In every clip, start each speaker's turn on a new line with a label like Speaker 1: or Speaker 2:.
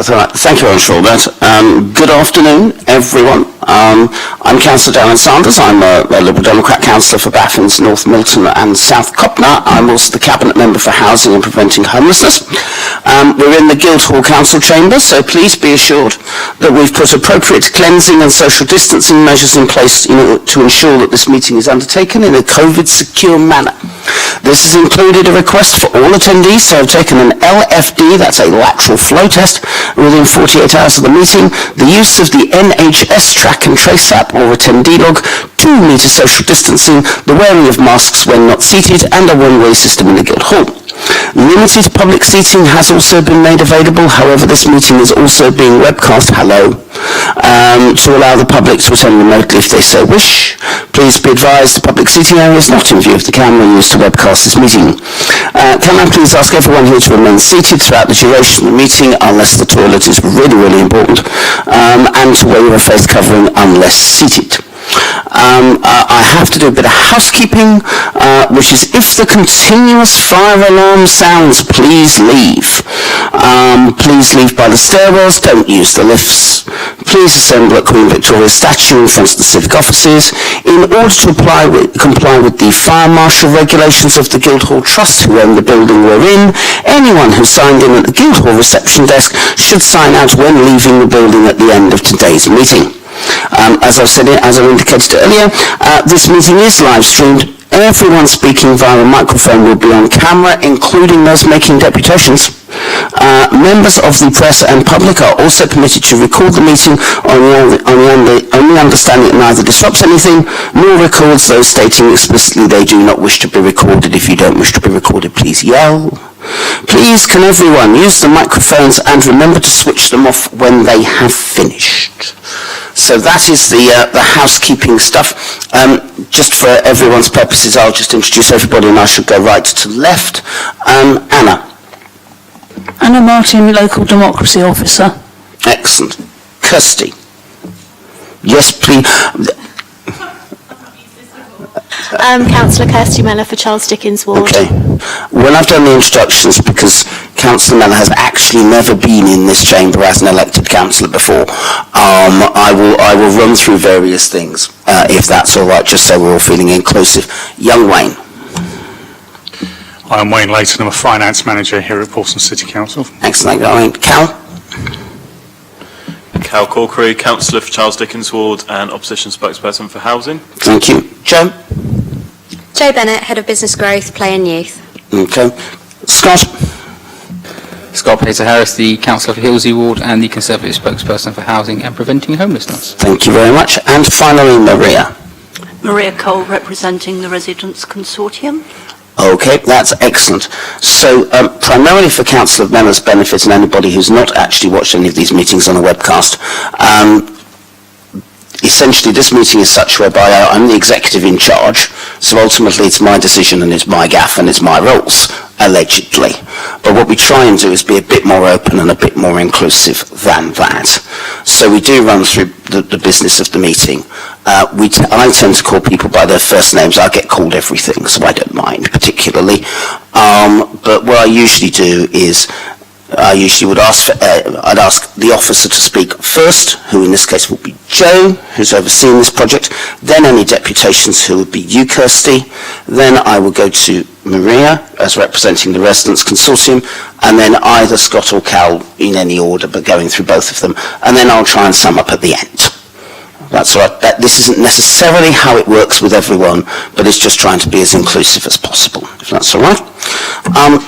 Speaker 1: Thank you very much for all that. Good afternoon, everyone. I'm Councillor Darren Sanders. I'm a Liberal Democrat councillor for Baffins, North Milton and South Copner. I'm also the Cabinet Member for Housing and Preventing Homelessness. We're in the Guildhall Council chamber, so please be assured that we've put appropriate cleansing and social distancing measures in place to ensure that this meeting is undertaken in a COVID-secure manner. This has included a request for all attendees to have taken an LFD, that's a lateral flow test, within 48 hours of the meeting, the use of the NHS track and trace app or attendee log, 2 metre social distancing, the wearing of masks when not seated, and a one-way system in the Guildhall. Limited public seating has also been made available. However, this meeting is also being webcast, to allow the public to attend remotely if they so wish. Please be advised the public seating area is not in view of the camera used to webcast this meeting. Can I please ask everyone here to remain seated throughout the duration of the meeting unless the toilet is really, really important, and to wear your face covering unless seated. I have to do a bit of housekeeping, which is if the continuous fire alarm sounds, please leave. Please leave by the stairwells, don't use the lifts. Please assemble at Queen Victoria's statue in front of the civic offices. In order to comply with the fire marshal regulations of the Guildhall Trust, who own the building we're in, anyone who signed in at the Guildhall reception desk should sign out when leaving the building at the end of today's meeting. As I indicated earlier, this meeting is live streamed. Everyone speaking via a microphone will be on camera, including those making deputations. Members of the press and public are also permitted to record the meeting on the understanding it neither disrupts anything nor records those stating explicitly they do not wish to be recorded. If you don't wish to be recorded, please yell. Please can everyone use the microphones and remember to switch them off when they have finished. So that is the housekeeping stuff. Just for everyone's purposes, I'll just introduce everybody and I should go right to left. Anna.
Speaker 2: Anna Martin, Local Democracy Officer.
Speaker 1: Excellent. Kirsty. Yes, please.
Speaker 3: Councillor Kirsty Mellor for Charles Dickens Ward.
Speaker 1: Okay. When I've done the introductions, because Councillor Mellor has actually never been in this chamber as an elected councillor before, I will run through various things, if that's all right, just so we're all feeling inclusive. Young Wayne.
Speaker 4: I'm Wayne Layton. I'm a finance manager here at Paulson City Council.
Speaker 1: Excellent. Cal.
Speaker 5: Cal Corkery, Councillor for Charles Dickens Ward and Opposition Spokesperson for Housing.
Speaker 1: Thank you. Joe.
Speaker 6: Jo Bennett, Head of Business Growth, Play and Youth.
Speaker 1: Okay. Scott.
Speaker 7: Scott Pater-Harris, the Councillor for Hillsey Ward and the Conservative Spokesperson for Housing and Preventing Homelessness.
Speaker 1: Thank you very much. And finally, Maria.
Speaker 8: Maria Cole, representing the Residents' Consortium.
Speaker 1: Okay, that's excellent. So, primarily for Councillor Mellor's benefit and anybody who's not actually watched any of these meetings on a webcast, essentially this meeting is such whereby I'm the executive in charge, so ultimately it's my decision and it's my gaff and it's my rules, allegedly. But what we try and do is be a bit more open and a bit more inclusive than that. So we do run through the business of the meeting. I tend to call people by their first names. I get called everything, so I don't mind particularly. But what I usually do is I'd ask the officer to speak first, who in this case will be Joe, who's overseeing this project, then any deputations, who would be you, Kirsty, then I will go to Maria as representing the Residents' Consortium, and then either Scott or Cal in any order, but going through both of them, and then I'll try and sum up at the end. That's all right. This isn't necessarily how it works with everyone, but it's just trying to be as inclusive as possible, if that's all right.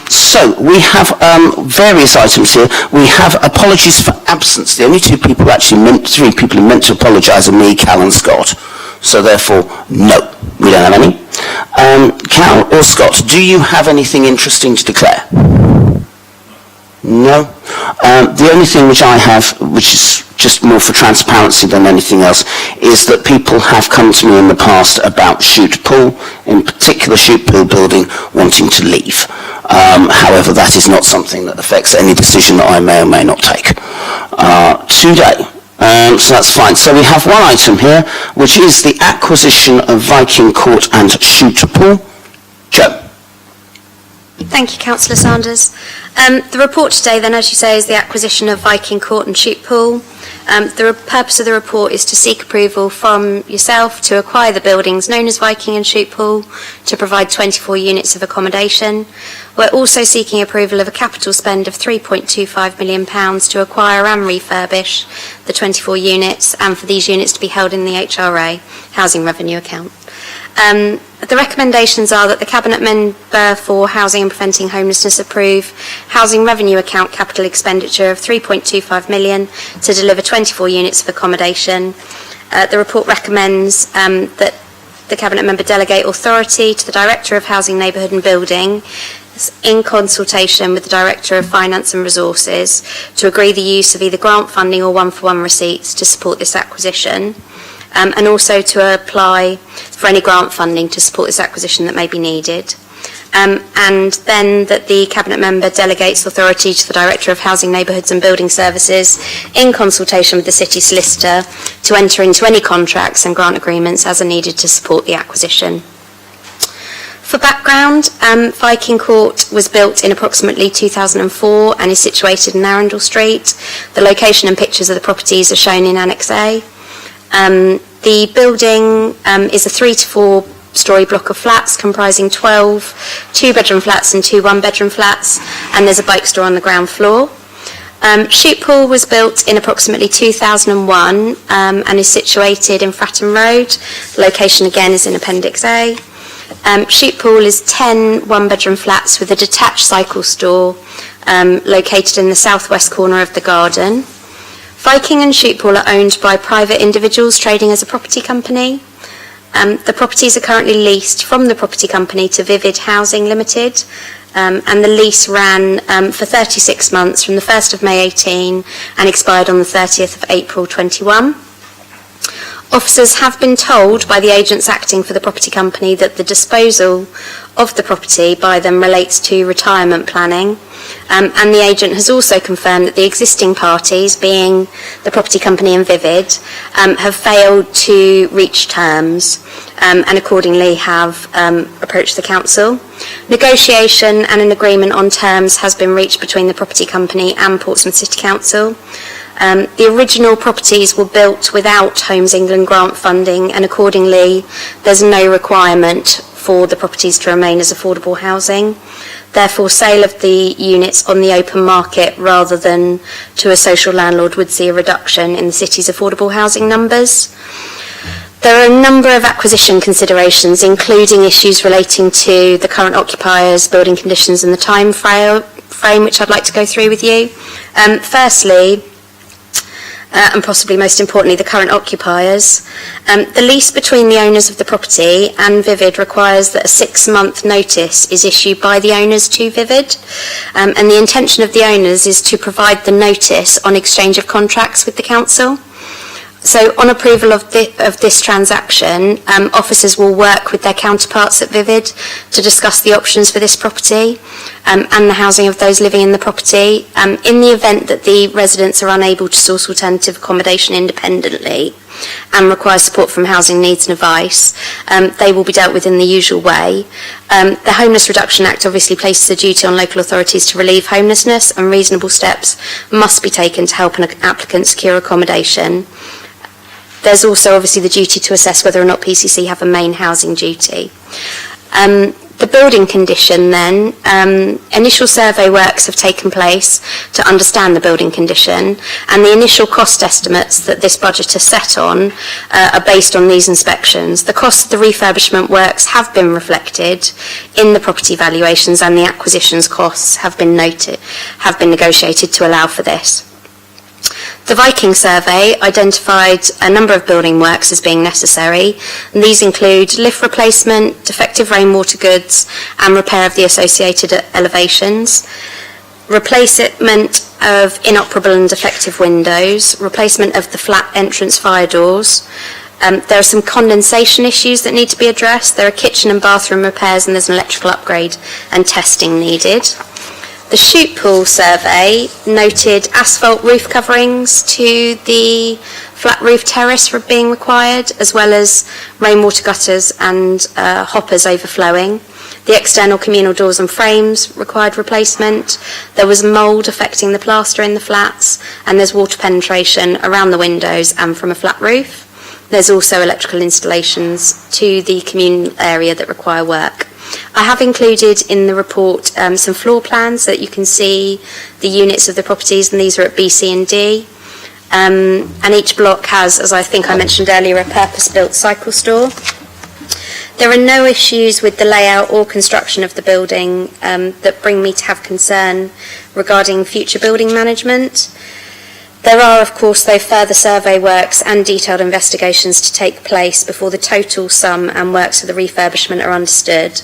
Speaker 1: So we have various items here. We have apologies for absence. The only three people who meant to apologise are me, Cal and Scott. So therefore, no, we don't have any. Cal or Scott, do you have anything interesting to declare? No. The only thing which I have, which is just more for transparency than anything else, is that people have come to me in the past about Shoot Pool, in particular Shoot Pool building, wanting to leave. However, that is not something that affects any decision that I may or may not take today. So that's fine. So we have one item here, which is the acquisition of Viking Court and Shoot Pool. Joe.
Speaker 6: Thank you, Councillor Sanders. The report today then, as you say, is the acquisition of Viking Court and Shoot Pool. The purpose of the report is to seek approval from yourself to acquire the buildings known as Viking and Shoot Pool to provide 24 units of accommodation. We're also seeking approval of a capital spend of £3.25 million to acquire and refurbish the 24 units and for these units to be held in the HRA, Housing Revenue Account. The recommendations are that the Cabinet Member for Housing and Preventing Homelessness approve Housing Revenue Account capital expenditure of £3.25 million to deliver 24 units of accommodation. The report recommends that the Cabinet Member delegate authority to the Director of Housing, Neighbourhood and Building in consultation with the Director of Finance and Resources to agree the use of either grant funding or one-for-one receipts to support this acquisition. And also to apply for any grant funding to support this acquisition that may be needed. And then that the Cabinet Member delegates authority to the Director of Housing, Neighbourhoods and Building Services in consultation with the City Solicitor to enter into any contracts and grant agreements as are needed to support the acquisition. For background, Viking Court was built in approximately 2004 and is situated in Arundel Street. The location and pictures of the properties are shown in Annex A. The building is a 3 to 4 storey block of flats comprising 12 two-bedroom flats and 2 one-bedroom flats, and there's a bike store on the ground floor. Shoot Pool was built in approximately 2001 and is situated in Fratton Road. The location again is in Appendix A. Shoot Pool is 10 one-bedroom flats with a detached cycle store located in the southwest corner of the garden. Viking and Shoot Pool are owned by private individuals trading as a property company. The properties are currently leased from the property company to Vivid Housing Limited, and the lease ran for 36 months from the 1st of May 18 and expired on the 30th of April 21. Officers have been told by the agents acting for the property company that the disposal of the property by them relates to retirement planning, and the agent has also confirmed that the existing parties, being the property company and Vivid, have failed to reach terms and accordingly have approached the council. Negotiation and an agreement on terms has been reached between the property company and Portsmouth City Council. The original properties were built without Homes England grant funding, and accordingly there's no requirement for the properties to remain as affordable housing. Therefore, sale of the units on the open market rather than to a social landlord would see a reduction in the city's affordable housing numbers. There are a number of acquisition considerations, including issues relating to the current occupiers, building conditions and the time frame, which I'd like to go through with you. Firstly, and possibly most importantly, the current occupiers. The lease between the owners of the property and Vivid requires that a 6-month notice is issued by the owners to Vivid, and the intention of the owners is to provide the notice on exchange of contracts with the council. So on approval of this transaction, officers will work with their counterparts at Vivid to discuss the options for this property and the housing of those living in the property. In the event that the residents are unable to source alternative accommodation independently and require support from Housing Needs and Advice, they will be dealt with in the usual way. The Homeless Reduction Act obviously places a duty on local authorities to relieve homelessness, and reasonable steps must be taken to help an applicant secure accommodation. There's also obviously the duty to assess whether or not PCC have a main housing duty. The building condition then, initial survey works have taken place to understand the building condition, and the initial cost estimates that this budget is set on are based on these inspections. The cost of the refurbishment works have been reflected in the property valuations, and the acquisitions costs have been negotiated to allow for this. The Viking survey identified a number of building works as being necessary, and these include lift replacement, defective rainwater goods, and repair of the associated elevations, replacement of inoperable and defective windows, replacement of the flat entrance fire doors. There are some condensation issues that need to be addressed. There are kitchen and bathroom repairs, and there's an electrical upgrade and testing needed. The shoot pool survey noted asphalt roof coverings to the flat roof terrace for being required, as well as rainwater gutters and hoppers overflowing. The external communal doors and frames required replacement. There was mould affecting the plaster in the flats, and there's water penetration around the windows and from a flat roof. There's also electrical installations to the communal area that require work. I have included in the report some floor plans so that you can see the units of the properties, and these are at B, C and D. And each block has, as I think I mentioned earlier, a purpose-built cycle store. There are no issues with the layout or construction of the building that bring me to have concern regarding future building management. There are, of course, though, further survey works and detailed investigations to take place before the total sum and works of the refurbishment are understood.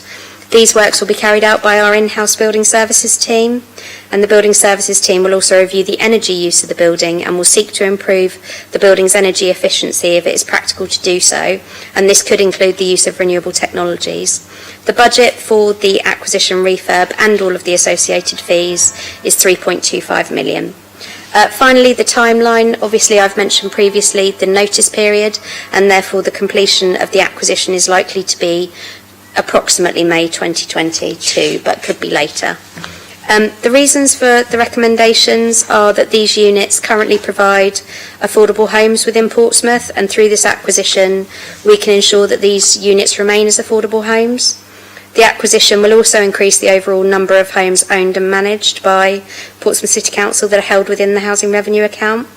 Speaker 6: These works will be carried out by our in-house building services team, and the building services team will also review the energy use of the building and will seek to improve the building's energy efficiency if it is practical to do so, and this could include the use of renewable technologies. The budget for the acquisition refurb and all of the associated fees is £3.25 million. Finally, the timeline. Obviously, I've mentioned previously the notice period, and therefore the completion of the acquisition is likely to be approximately May 2022, but could be later. The reasons for the recommendations are that these units currently provide affordable homes within Portsmouth, and through this acquisition we can ensure that these units remain as affordable homes. The acquisition will also increase the overall number of homes owned and managed by Portsmouth City Council that are held within the housing revenue account.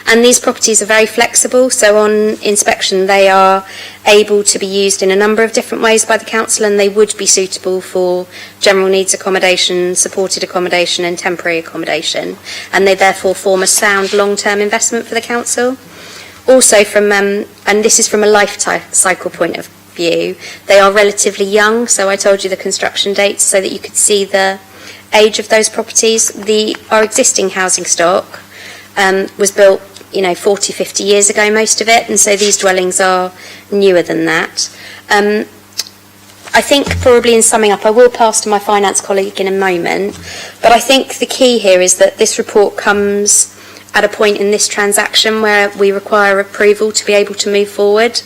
Speaker 6: And these properties are very flexible, so on inspection they are able to be used in a number of different ways by the council, and they would be suitable for general needs accommodation, supported accommodation and temporary accommodation, and they therefore form a sound long-term investment for the council. Also and this is from a life cycle point of view, they are relatively young, so I told you the construction dates so that you could see the age of those properties. Our existing housing stock was built 40, 50 years ago, most of it, and so these dwellings are newer than that. I think probably in summing up, I will pass to my finance colleague in a moment, but I think the key here is that this report comes at a point in this transaction where we require approval to be able to move forward.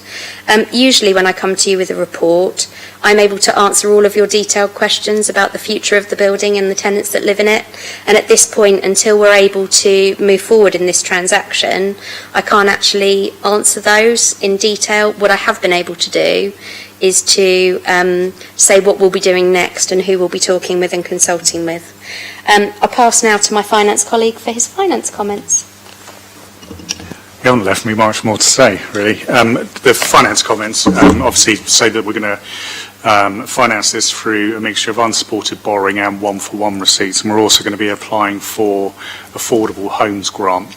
Speaker 6: Usually when I come to you with a report, I'm able to answer all of your detailed questions about the future of the building and the tenants that live in it. And at this point, until we're able to move forward in this transaction, I can't actually answer those in detail. What I have been able to do is to say what we'll be doing next and who we'll be talking with and consulting with. I'll pass now to my finance colleague for his finance comments.
Speaker 4: You haven't left me much more to say, really. The finance comments obviously say that we're going to finance this through a mixture of unsupported borrowing and one-for-one receipts, and we're also going to be applying for affordable homes grant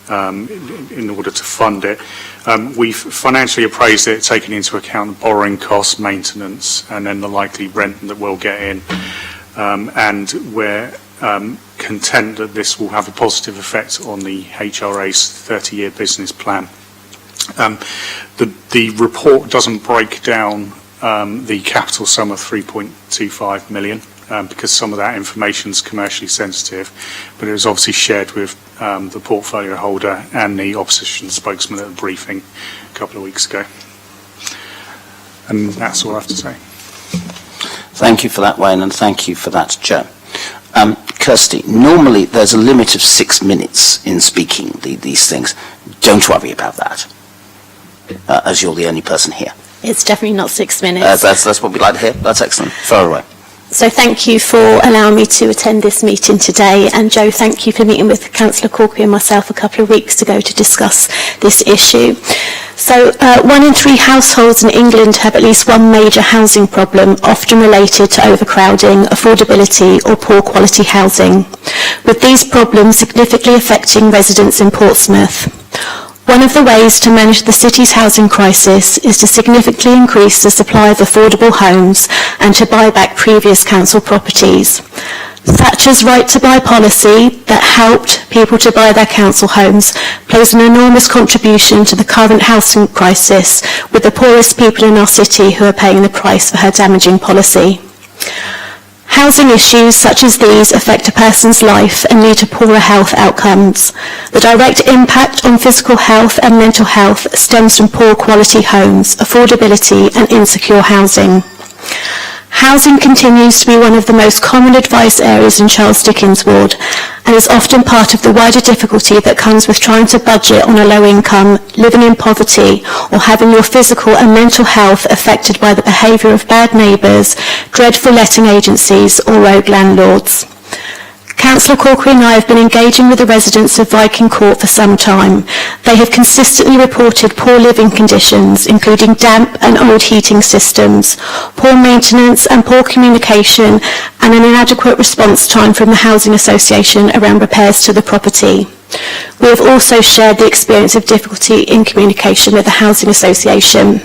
Speaker 4: in order to fund it. We've financially appraised it, taking into account the borrowing costs, maintenance, and then the likely rent that we'll get in. And we're content that this will have a positive effect on the HRA's 30-year business plan. The report doesn't break down the capital sum of 3.25 million because some of that information is commercially sensitive, but it was obviously shared with the portfolio holder and the opposition spokesman at the briefing a couple of weeks ago. And that's all I have to say.
Speaker 1: Thank you for that, Wayne, and thank you for that, Joe. Kirsty, normally there's a limit of 6 minutes in speaking these things. Don't worry about that, as you're the only person here.
Speaker 3: It's definitely not 6 minutes.
Speaker 1: That's what we like to hear. That's excellent. Far away.
Speaker 3: So thank you for allowing me to attend this meeting today, and Joe, thank you for meeting with Councillor Corky and myself a couple of weeks ago to discuss this issue. So 1 in 3 households in England have at least one major housing problem, often related to overcrowding, affordability or poor quality housing, with these problems significantly affecting residents in Portsmouth. One of the ways to manage the city's housing crisis is to significantly increase the supply of affordable homes and to buy back previous council properties. Thatcher's right to buy policy that helped people to buy their council homes plays an enormous contribution to the current housing crisis, with the poorest people in our city who are paying the price for her damaging policy. Housing issues such as these affect a person's life and lead to poorer health outcomes. The direct impact on physical health and mental health stems from poor quality homes, affordability and insecure housing. Housing continues to be one of the most common advice areas in Charles Dickens ward and is often part of the wider difficulty that comes with trying to budget on a low income, living in poverty or having your physical and mental health affected by the behaviour of bad neighbours, dreadful letting agencies or rogue landlords. Councillor Corkery and I have been engaging with the residents of Viking Court for some time. They have consistently reported poor living conditions, including damp and old heating systems, poor maintenance and poor communication, and an inadequate response time from the Housing Association around repairs to the property. We have also shared the experience of difficulty in communication with the Housing Association.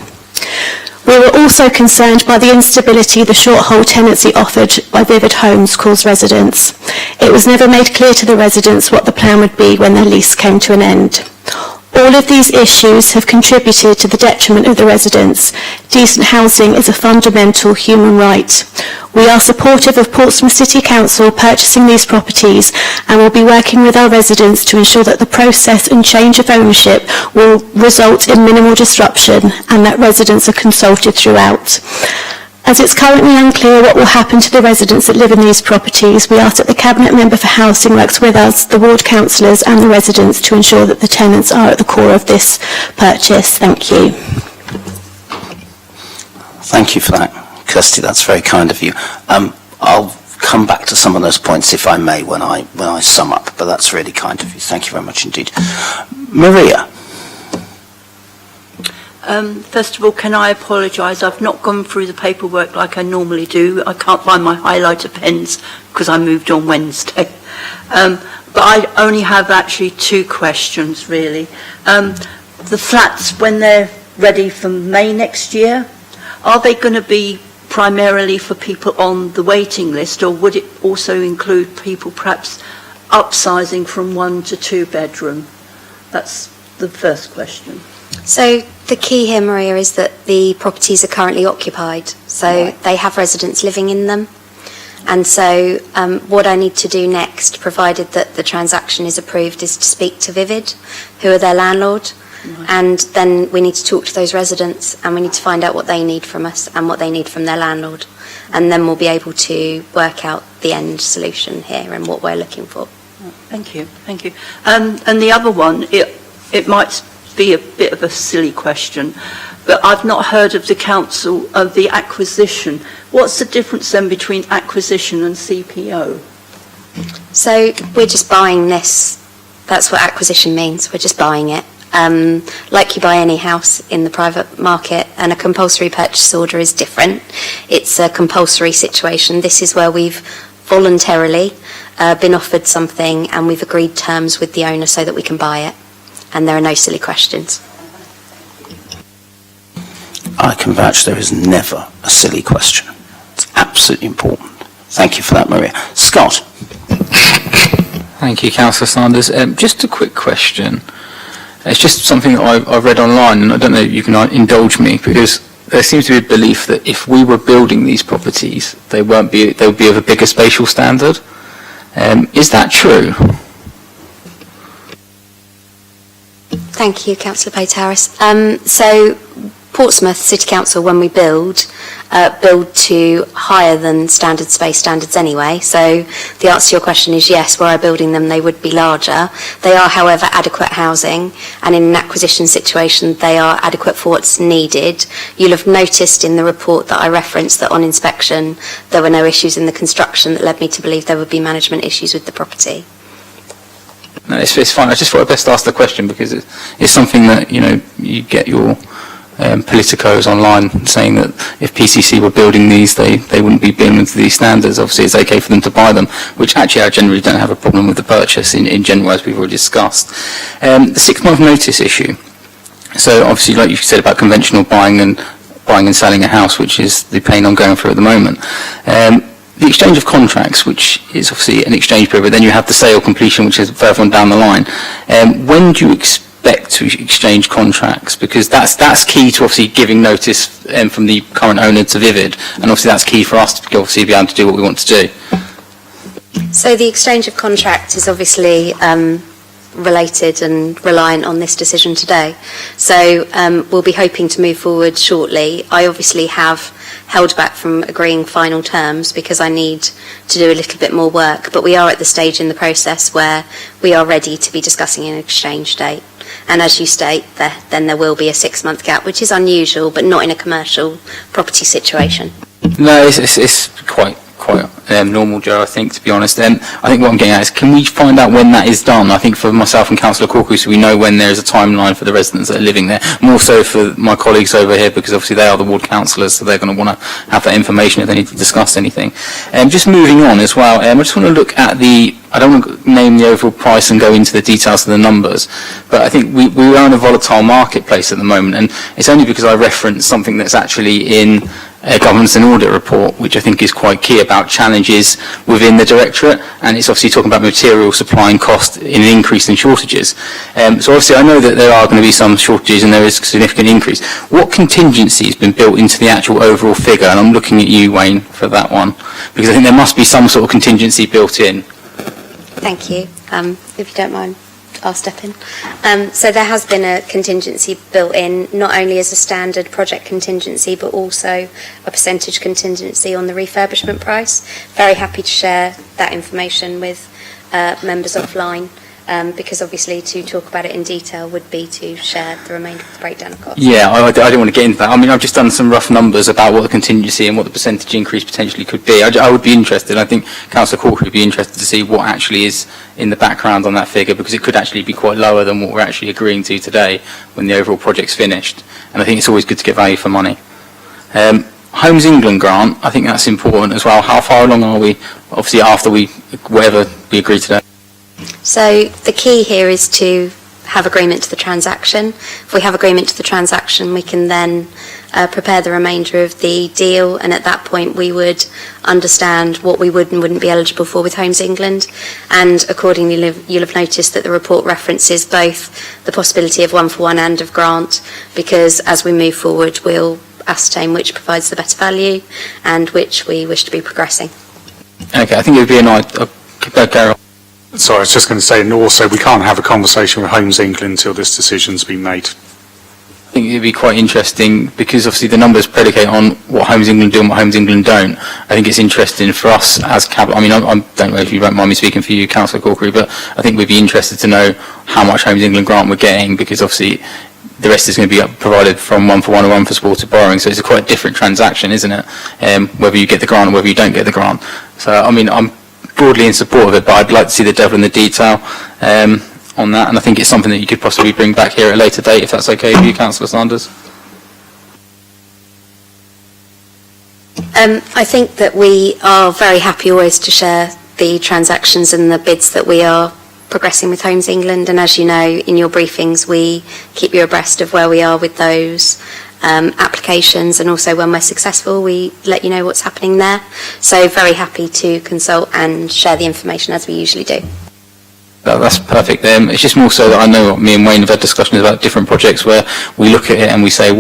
Speaker 3: We were also concerned by the instability the short-hold tenancy offered by Vivid Homes caused residents. It was never made clear to the residents what the plan would be when their lease came to an end. All of these issues have contributed to the detriment of the residents. Decent housing is a fundamental human right. We are supportive of Portsmouth City Council purchasing these properties and will be working with our residents to ensure that the process and change of ownership will result in minimal disruption and that residents are consulted throughout. As it's currently unclear what will happen to the residents that live in these properties, we ask that the Cabinet Member for Housing works with us, the ward councillors and the residents to ensure that the tenants are at the core of this purchase. Thank you.
Speaker 1: Thank you for that, Kirsty. That's very kind of you. I'll come back to some of those points, if I may, when I sum up, but that's really kind of you. Thank you very much indeed. Maria.
Speaker 8: First of all, can I apologise? I've not gone through the paperwork like I normally do. I can't find my highlighter pens because I moved on Wednesday. But I only have actually two questions, really. The flats, when they're ready for May next year, are they going to be primarily for people on the waiting list, or would it also include people perhaps upsizing from 1 to 2 bedroom? That's the first question.
Speaker 6: So the key here, Maria, is that the properties are currently occupied, so they have residents living in them. And so what I need to do next, provided that the transaction is approved, is to speak to Vivid, who are their landlord, and then we need to talk to those residents and we need to find out what they need from us and what they need from their landlord. And then we'll be able to work out the end solution here and what we're looking for.
Speaker 8: Thank you, thank you. And the other one, it might be a bit of a silly question, but I've not heard of the council of the acquisition. What's the difference then between acquisition and CPO?
Speaker 6: So we're just buying this. That's what acquisition means. We're just buying it. Like you buy any house in the private market, and a compulsory purchase order is different. It's a compulsory situation. This is where we've voluntarily been offered something and we've agreed terms with the owner so that we can buy it. And there are no silly questions.
Speaker 1: I can vouch there is never a silly question. It's absolutely important. Thank you for that, Maria. Scott.
Speaker 7: Thank you, Councillor Sanders. Just a quick question. It's just something that I've read online, and I don't know if you can indulge me, because there seems to be a belief that if we were building these properties, they would be of a bigger spatial standard. Is that true?
Speaker 6: Thank you, Councillor Pate-Harris. So Portsmouth City Council, when we build to higher than standard space standards anyway. So the answer to your question is yes, were I building them, they would be larger. They are, however, adequate housing, and in an acquisition situation, they are adequate for what's needed. You'll have noticed in the report that I referenced that on inspection, there were no issues in the construction that led me to believe there would be management issues with the property.
Speaker 7: No, it's fine. I just thought I'd best ask the question because it's something that, you get your politicos online saying that if PCC were building these, they wouldn't be building to these standards. Obviously, it's okay for them to buy them, which actually I generally don't have a problem with the purchase in general, as we've already discussed. The 6-month notice issue. So obviously, like you said about conventional buying and selling a house, which is the pain I'm going through at the moment. The exchange of contracts, which is obviously an exchange period, but then you have the sale completion, which is further on down the line. When do you expect expect to exchange contracts? Because that's key to obviously giving notice from the current owner to Vivid, and obviously that's key for us to obviously be able to do what we want to do.
Speaker 6: So the exchange of contract is obviously related and reliant on this decision today. So we'll be hoping to move forward shortly. I obviously have held back from agreeing final terms because I need to do a little bit more work, but we are at the stage in the process where we are ready to be discussing an exchange date. And as you state, then there will be a 6-month gap, which is unusual, but not in a commercial property situation.
Speaker 7: No, it's quite normal, Joe, I think, to be honest. I think what I'm getting at is, can we find out when that is done? I think for myself and Councillor Corkery, so we know when there is a timeline for the residents that are living there. More so for my colleagues over here, because obviously they are the ward councillors, so they're going to want to have that information if they need to discuss anything. Just moving on as well, I just want to look at I don't want to name the overall price and go into the details of the numbers, but I think we are in a volatile marketplace at the moment, and it's only because I referenced something that's actually in a governance and audit report, which I think is quite key about challenges within the directorate, and it's obviously talking about material supply and cost in an increase in shortages. So obviously I know that there are going to be some shortages and there is a significant increase. What contingency has been built into the actual overall figure? And I'm looking at you, Wayne, for that one, because I think there must be some sort of contingency built in.
Speaker 6: Thank you. If you don't mind, I'll step in. So there has been a contingency built in, not only as a standard project contingency, but also a percentage contingency on the refurbishment price. Very happy to share that information with members offline, because obviously to talk about it in detail would be to share the remainder of the breakdown of costs.
Speaker 7: Yeah, I don't want to get into that. I mean, I've just done some rough numbers about what the contingency and what the percentage increase potentially could be. I would be interested. I think Councillor Corkery would be interested to see what actually is in the background on that figure, because it could actually be quite lower than what we're actually agreeing to today when the overall project's finished. And I think it's always good to get value for money. Homes England grant, I think that's important as well. How far along are we, obviously, after whatever we agree today?
Speaker 6: So the key here is to have agreement to the transaction. If we have agreement to the transaction, we can then prepare the remainder of the deal, and at that point we would understand what we would and wouldn't be eligible for with Homes England, and accordingly you'll have noticed that the report references both the possibility of 1-for-1 and of grant, because as we move forward we'll ascertain which provides the better value and which we wish to be progressing.
Speaker 7: Okay, I think it would be a nice... Carol.
Speaker 4: So I was just going to say, and also we can't have a conversation with Homes England until this decision's been made.
Speaker 7: I think it'd be quite interesting, because obviously the numbers predicate on what Homes England do and what Homes England don't. I think it's interesting for us as cabinet. I mean, I don't know if you don't mind me speaking for you, Councillor Corkery, but I think we'd be interested to know how much Homes England grant we're getting, because obviously the rest is going to be provided from 1-for-1 or 1 for supported borrowing. So it's a quite different transaction, isn't it? Whether you get the grant or whether you don't get the grant. So I mean, I'm broadly in support of it, but I'd like to see the devil in the detail on that, and I think it's something that you could possibly bring back here at a later date, if that's okay with you, Councillor Sanders.
Speaker 6: I think that we are very happy always to share the transactions and the bids that we are progressing with Homes England, and as you know, in your briefings we keep you abreast of where we are with those applications, and also when we're successful we let you know what's happening there. So very happy to consult and share the information as we usually do.
Speaker 7: That's perfect. It's just more so that I know me and Wayne have had discussions about different projects where we look at it and we say,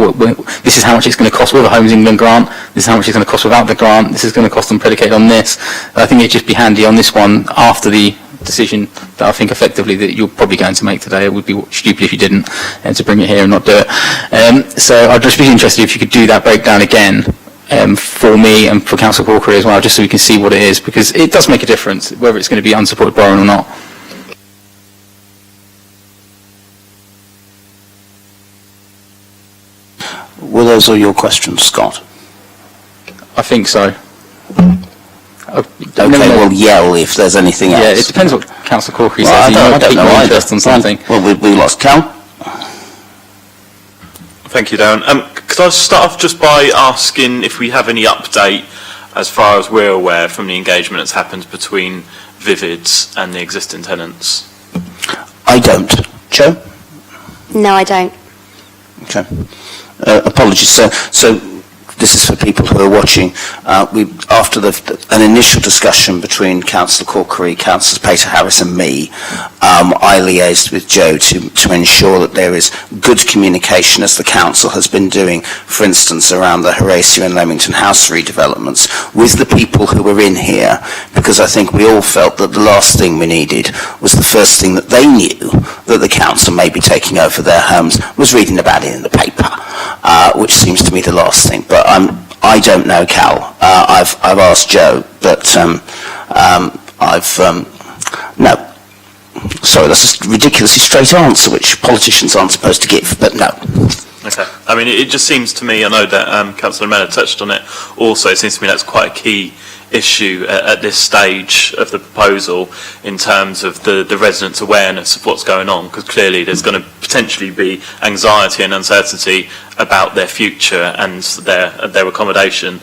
Speaker 7: this is how much it's going to cost with a Homes England grant, this is how much it's going to cost without the grant, this is going to cost them predicated on this. I think it'd just be handy on this one, after the decision that I think effectively that you're probably going to make today. It would be stupid if you didn't, and to bring it here and not do it. So I'd just be interested if you could do that breakdown again for me and for Councillor Corkery as well, just so we can see what it is, because it does make a difference whether it's going to be unsupported borrowing or not.
Speaker 1: Well, those are your questions, Scott.
Speaker 7: I think so.
Speaker 1: Okay, we'll yell if there's anything else.
Speaker 7: Yeah, it depends what Councillor Corkery says.
Speaker 1: I don't know
Speaker 7: interest on something.
Speaker 1: Well, we lost Cal.
Speaker 5: Thank you, Darren. Could I start off just by asking if we have any update, as far as we're aware, from the engagement that's happened between Vivids and the existing tenants?
Speaker 1: I don't. Joe?
Speaker 6: No, I don't.
Speaker 1: Okay. Apologies, sir. So this is for people who are watching. After an initial discussion between Councillor Corkery, Councillors Pater Harris and me, I liaised with Joe to ensure that there is good communication, as the Council has been doing, for instance, around the Horatio and Leamington House redevelopments, with the people who were in here, because I think we all felt that the last thing we needed was the first thing that they knew, that the Council may be taking over their homes, was reading about it in the paper, which seems to me the last thing. But I don't know, Cal. I've asked Joe, but no. Sorry, that's a ridiculously straight answer, which politicians aren't supposed to give, but no.
Speaker 5: Okay. I mean, it just seems to me, I know that Councillor Mellor touched on it also, it seems to me that's quite a key issue at this stage of the proposal in terms of the residents' awareness of what's going on, because clearly there's going to potentially be anxiety and uncertainty about their future and their accommodation.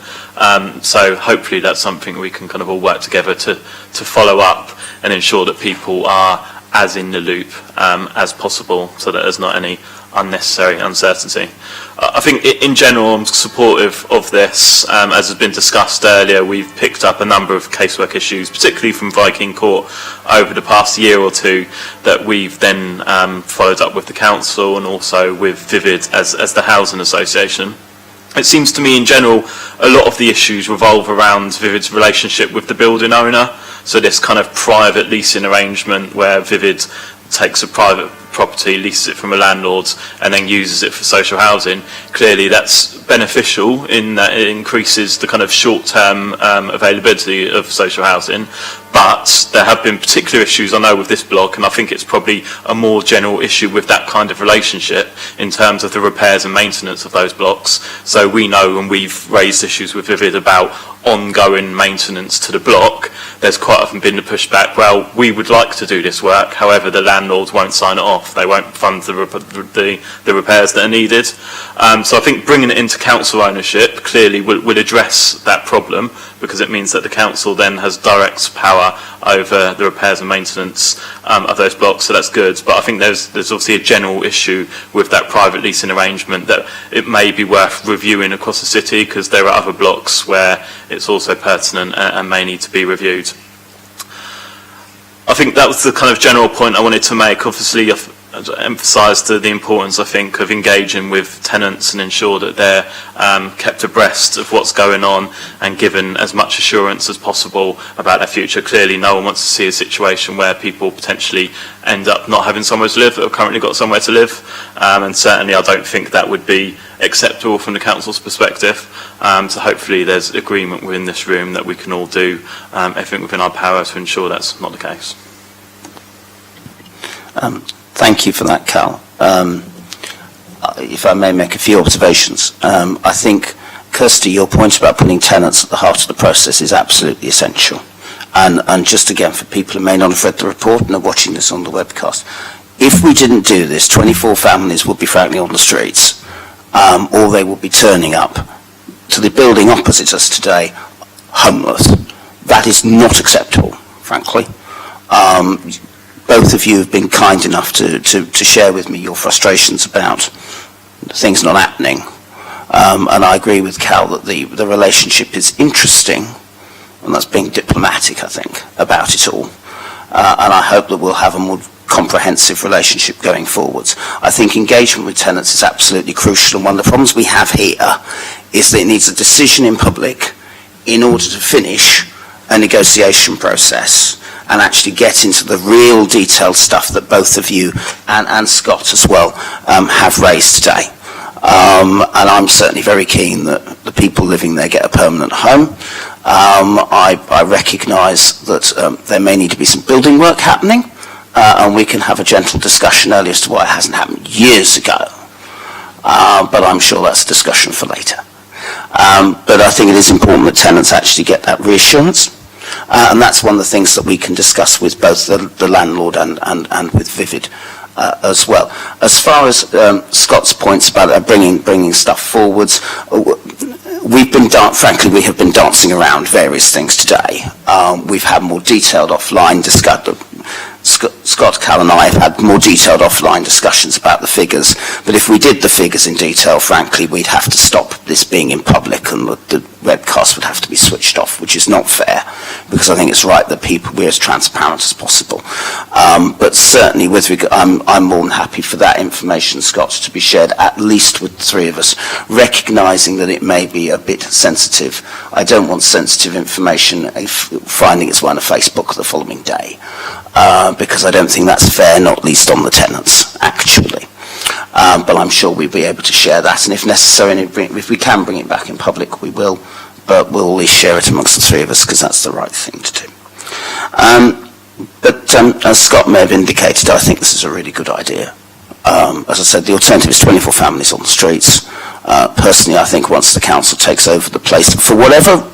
Speaker 5: So hopefully that's something we can kind of all work together to follow up and ensure that people are as in the loop as possible, so that there's not any unnecessary uncertainty. I think in general I'm supportive of this. As has been discussed earlier, we've picked up a number of casework issues, particularly from Viking Court over the past year or two, that we've then followed up with the council and also with Vivid as the housing association. It seems to me in general a lot of the issues revolve around Vivid's relationship with the building owner. So this kind of private leasing arrangement where Vivid takes a private property, leases it from a landlord and then uses it for social housing. Clearly that's beneficial in that it increases the kind of short-term availability of social housing, but there have been particular issues I know with this block, and I think it's probably a more general issue with that kind of relationship in terms of the repairs and maintenance of those blocks. So we know, and we've raised issues with Vivid about ongoing maintenance to the block. There's quite often been the pushback, well, we would like to do this work, however the landlords won't sign it off, they won't fund the repairs that are needed. So I think bringing it into council ownership clearly will address that problem, because it means that the council then has direct power over the repairs and maintenance of those blocks, so that's good. But I think there's obviously a general issue with that private leasing arrangement that it may be worth reviewing across the city, because there are other blocks where it's also pertinent and may need to be reviewed. I think that was the kind of general point I wanted to make. Obviously, I've emphasised the importance, I think, of engaging with tenants and ensure that they're kept abreast of what's going on and given as much assurance as possible about their future. Clearly, no one wants to see a situation where people potentially end up not having somewhere to live that have currently got somewhere to live, and certainly I don't think that would be acceptable from the council's perspective. So hopefully there's agreement within this room that we can all do everything within our power to ensure that's not the case.
Speaker 1: Thank you for that, Cal. If I may make a few observations. I think, Kirsty, your point about putting tenants at the heart of the process is absolutely essential. And just again, for people who may not have read the report and are watching this on the webcast, if we didn't do this, 24 families would be frankly on the streets, or they would be turning up to the building opposite us today, homeless. That is not acceptable, frankly. Both of you have been kind enough to share with me your frustrations about things not happening. And I agree with Cal that the relationship is interesting, and that's being diplomatic, I think, about it all. And I hope that we'll have a more comprehensive relationship going forwards. I think engagement with tenants is absolutely crucial, and one of the problems we have here is that it needs a decision in public in order to finish a negotiation process and actually get into the real detailed stuff that both of you and Scott as well have raised today. And I'm certainly very keen that the people living there get a permanent home. I recognise that there may need to be some building work happening, and we can have a gentle discussion earlier as to why it hasn't happened years ago. But I'm sure that's a discussion for later. But I think it is important that tenants actually get that reassurance. And that's one of the things that we can discuss with both the landlord and with Vivid as well. As far as Scott's points about bringing stuff forwards, frankly, we have been dancing around various things today. We've had more detailed offline discussion. Scott, Cal and I have had more detailed offline discussions about the figures, but if we did the figures in detail, frankly, we'd have to stop this being in public and the webcast would have to be switched off, which is not fair, because I think it's right that we're as transparent as possible. But certainly, I'm more than happy for that information, Scott, to be shared at least with the three of us, recognising that it may be a bit sensitive. I don't want sensitive information finding its way on Facebook the following day, because I don't think that's fair, not least on the tenants, actually. But I'm sure we'll be able to share that, and if necessary, and if we can bring it back in public, we will, but we'll always share it amongst the three of us, because that's the right thing to do. But as Scott may have indicated, I think this is a really good idea. As I said, the alternative is 24 families on the streets. Personally, I think once the council takes over the place, for whatever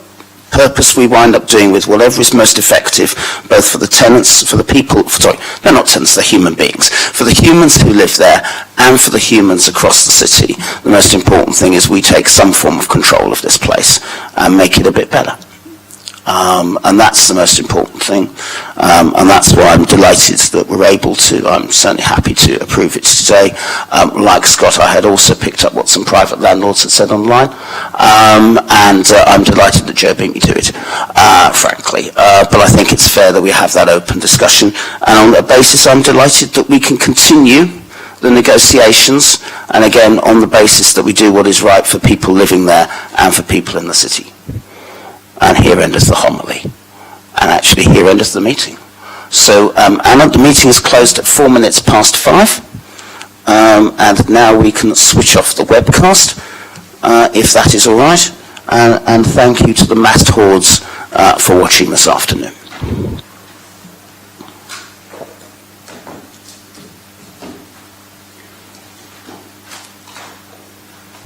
Speaker 1: purpose we wind up doing with whatever is most effective, both for the tenants, for the people, sorry, they're not tenants, they're human beings, for the humans who live there and for the humans across the city, the most important thing is we take some form of control of this place and make it a bit better. And that's the most important thing, and that's why I'm delighted that we're able to, I'm certainly happy to approve it today. Like Scott, I had also picked up what some private landlords had said online, and I'm delighted that Joe beat me to it, frankly. But I think it's fair that we have that open discussion, and on that basis I'm delighted that we can continue the negotiations, and again on the basis that we do what is right for people living there and for people in the city. And here endeth the homily. And actually here endeth the meeting. So, Anna, the meeting is closed at 5 (4), and now we can switch off the webcast, if that is all right. And thank you to the massed hordes for watching this afternoon.